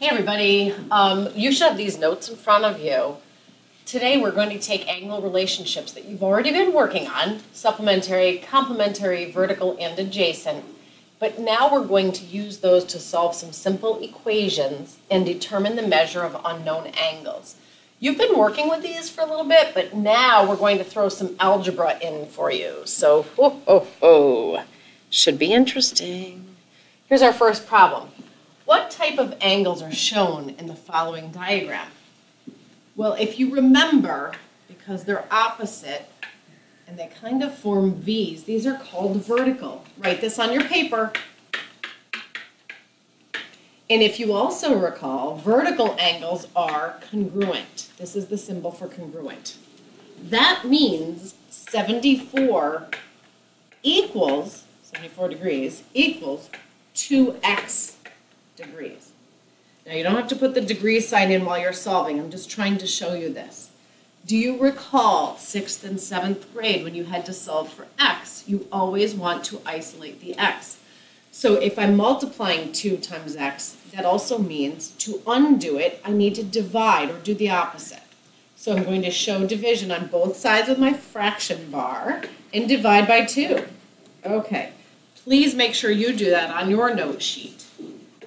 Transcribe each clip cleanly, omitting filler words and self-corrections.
Hey everybody, you should have these notes in front of you. Today we're going to take angle relationships that you've already been working on, supplementary, complementary, vertical, and adjacent. But now we're going to use those to solve some simple equations and determine the measure of unknown angles. You've been working with these for a little bit, but now we're going to throw some algebra in for you. So, should be interesting. Here's our first problem. What type of angles are shown in the following diagram? Well, if you remember, because they're opposite and they kind of form V's, these are called vertical. Write this on your paper. And if you also recall, vertical angles are congruent. This is the symbol for congruent. That means 74 degrees equals 2x degrees. Now you don't have to put the degree sign in while you're solving. I'm just trying to show you this. Do you recall 6th and 7th grade when you had to solve for x? You always want to isolate the x. So if I'm multiplying 2 times x, that also means to undo it, I need to divide or do the opposite. So I'm going to show division on both sides of my fraction bar and divide by 2. Okay, please make sure you do that on your note sheet.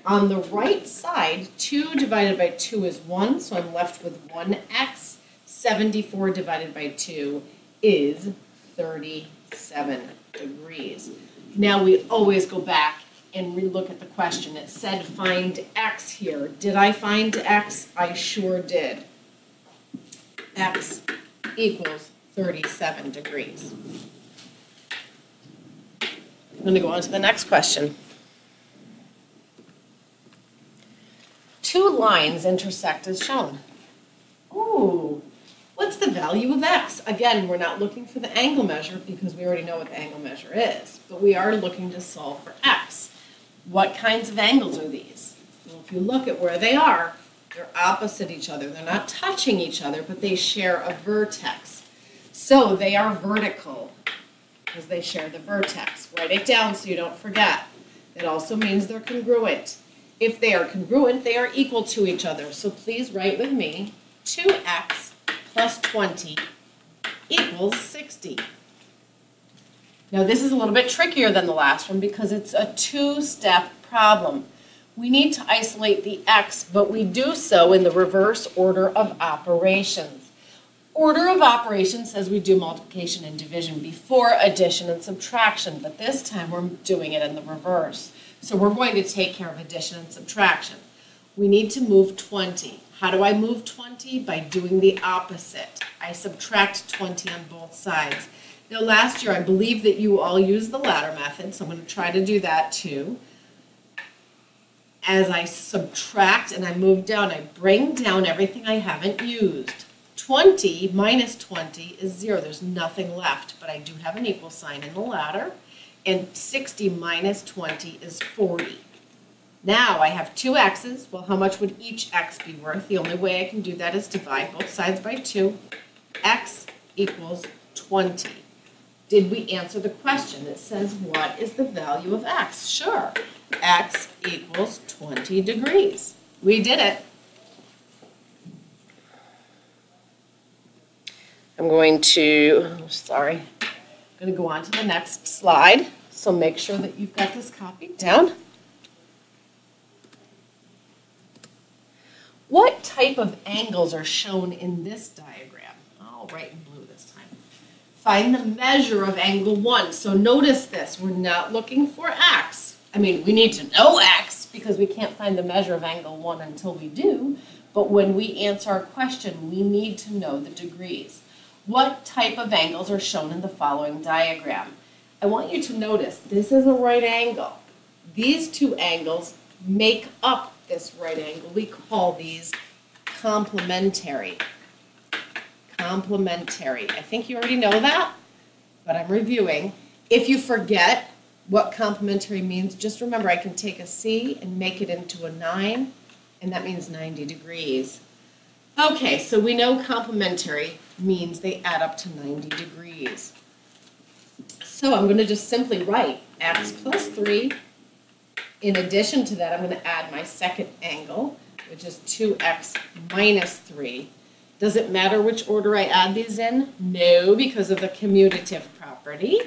On the right side, 2 divided by 2 is 1, so I'm left with 1x. 74 divided by 2 is 37 degrees. Now we always go back and relook at the question. It said find x here. Did I find x? I sure did. X equals 37 degrees. I'm going to go on to the next question. Two lines intersect as shown. Ooh, what's the value of x? Again, we're not looking for the angle measure because we already know what the angle measure is, but we are looking to solve for x. What kinds of angles are these? Well, if you look at where they are, they're opposite each other. They're not touching each other, but they share a vertex. So they are vertical because they share the vertex. Write it down so you don't forget. That also means they're congruent. If they are congruent, they are equal to each other. So please write with me, 2x plus 20 equals 60. Now this is a little bit trickier than the last one because it's a two-step problem. We need to isolate the x, but we do so in the reverse order of operations. Order of operations says we do multiplication and division before addition and subtraction, but this time we're doing it in the reverse. So we're going to take care of addition and subtraction. We need to move 20. How do I move 20? By doing the opposite. I subtract 20 on both sides. Now last year I believe that you all used the ladder method, so I'm going to try to do that too. As I subtract and I move down, I bring down everything I haven't used. 20 minus 20 is 0. There's nothing left, but I do have an equal sign in the ladder. And 60 minus 20 is 40. Now I have two x's. Well, how much would each x be worth? The only way I can do that is divide both sides by 2. X equals 20. Did we answer the question? It says, what is the value of x? Sure. X equals 20 degrees. We did it. I'm going to go on to the next slide. So make sure that you've got this copied down. What type of angles are shown in this diagram? I'll write in blue this time. Find the measure of angle 1. So notice this, we're not looking for x. I mean, we need to know x because we can't find the measure of angle 1 until we do. But when we answer our question, we need to know the degrees. What type of angles are shown in the following diagram? I want you to notice this is a right angle. These two angles make up this right angle. We call these complementary. Complementary. I think you already know that, but I'm reviewing. If you forget what complementary means, just remember I can take a C and make it into a 9, and that means 90 degrees. Okay, so we know complementary means they add up to 90 degrees. So I'm going to just simply write x plus 3. In addition to that, I'm going to add my second angle, which is 2x minus 3. Does it matter which order I add these in? No, because of the commutative property.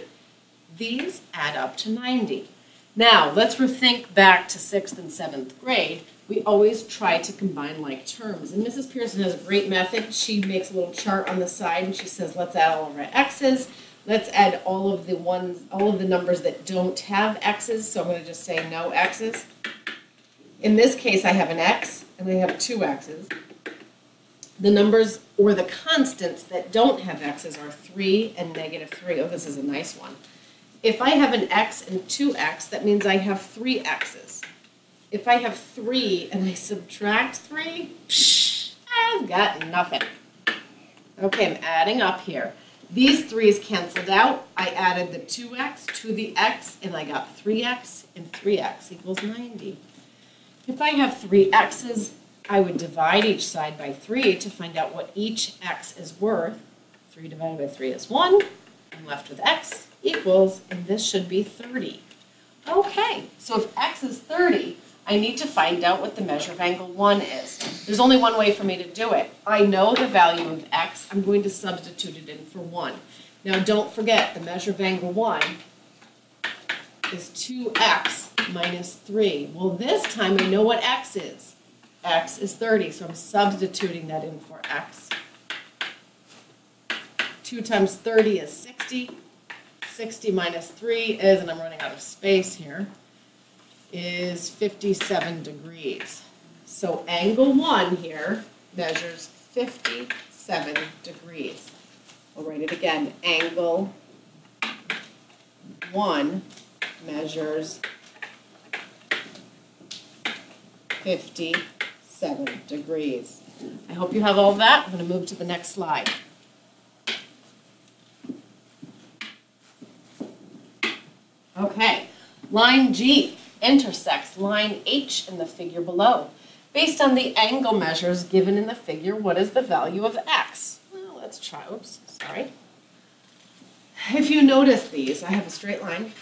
These add up to 90. Now, let's rethink back to 6th and 7th grade. We always try to combine like terms. And Mrs. Pearson has a great method. She makes a little chart on the side and she says, let's add all of our x's. Let's add all of the numbers that don't have x's. So I'm going to just say no x's. In this case, I have an x and I have two x's. The numbers or the constants that don't have x's are 3 and negative 3. Oh, this is a nice one. If I have an x and 2x, that means I have 3 x's. If I have 3 and I subtract 3, I've got nothing. Okay, I'm adding up here. These 3's canceled out. I added the 2x to the x, and I got 3x, and 3x equals 90. If I have 3 x's, I would divide each side by 3 to find out what each x is worth. 3 divided by 3 is 1. I'm left with x equals, and this should be 30. Okay, so if x is 30, I need to find out what the measure of angle 1 is. There's only one way for me to do it. I know the value of x. I'm going to substitute it in for 1. Now don't forget, the measure of angle 1 is 2x minus 3. Well, this time I know what x is. X is 30, so I'm substituting that in for x. 2 times 30 is 60. 60 minus 3 is, and I'm running out of space here, is 57 degrees. So angle 1 here measures 57 degrees. I'll write it again. Angle 1 measures 57 degrees. I hope you have all of that. I'm going to move to the next slide. Okay, line G intersects line H in the figure below. Based on the angle measures given in the figure, what is the value of x? Well, let's try, oops, sorry. If you notice these, I have a straight line.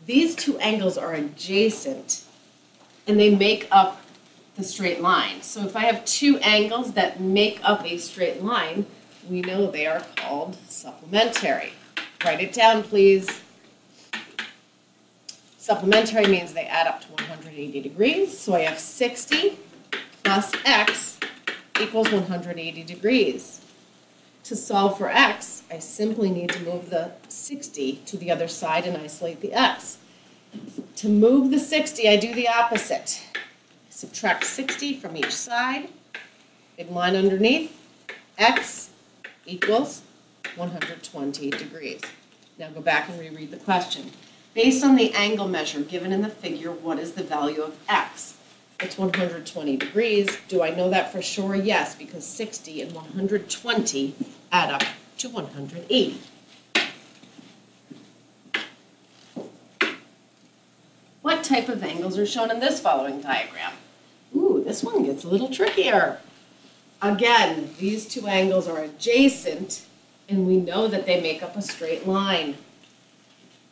These two angles are adjacent, and they make up the straight line. So if I have two angles that make up a straight line, we know they are called supplementary. Write it down, please. Supplementary means they add up to 180 degrees. So I have 60 plus x equals 180 degrees. To solve for x, I simply need to move the 60 to the other side and isolate the x. To move the 60, I do the opposite. Subtract 60 from each side. Big line underneath. X equals 120 degrees. Now go back and reread the question. Based on the angle measure given in the figure, what is the value of x? It's 120 degrees. Do I know that for sure? Yes, because 60 and 120 add up to 180. What type of angles are shown in this following diagram? Ooh, this one gets a little trickier. Again, these two angles are adjacent, and we know that they make up a straight line.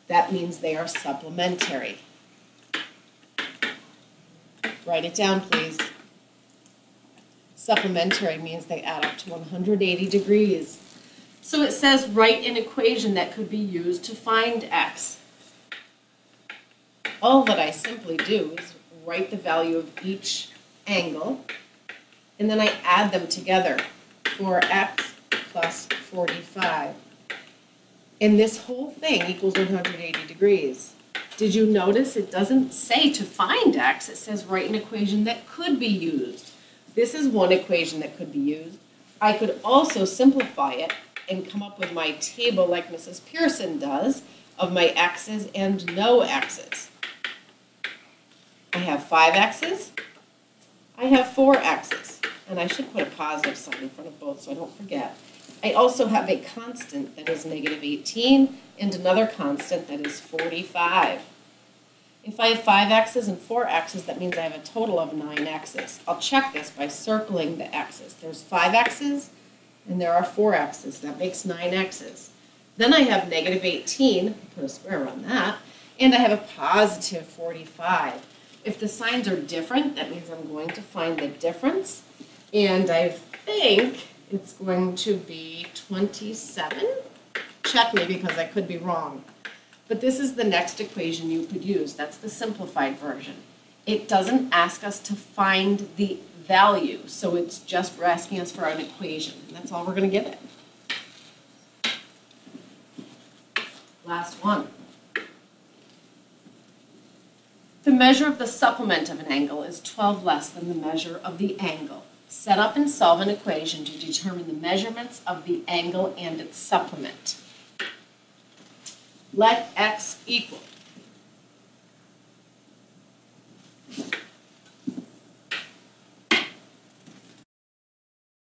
That means they are supplementary. Write it down, please. Supplementary means they add up to 180 degrees. So it says write an equation that could be used to find x. All that I simply do is write the value of each angle, and then I add them together for x plus 45. And this whole thing equals 180 degrees. Did you notice it doesn't say to find x, it says write an equation that could be used. This is one equation that could be used. I could also simplify it and come up with my table like Mrs. Pearson does of my x's and no x's. I have 5 x's, I have 4 x's, and I should put a positive sign in front of both so I don't forget. I also have a constant that is negative 18 and another constant that is 45. If I have 5 x's and 4 x's, that means I have a total of 9 x's. I'll check this by circling the x's. There's 5 x's and there are 4 x's. That makes 9 x's. Then I have negative 18, put a square around that, and I have a positive 45. If the signs are different, that means I'm going to find the difference. And I think it's going to be 27. Check me because I could be wrong. But this is the next equation you could use. That's the simplified version. It doesn't ask us to find the value, so it's just asking us for an equation. And that's all we're going to give it. Last one. The measure of the supplement of an angle is 12 less than the measure of the angle. Set up and solve an equation to determine the measurements of the angle and its supplement. Let x equal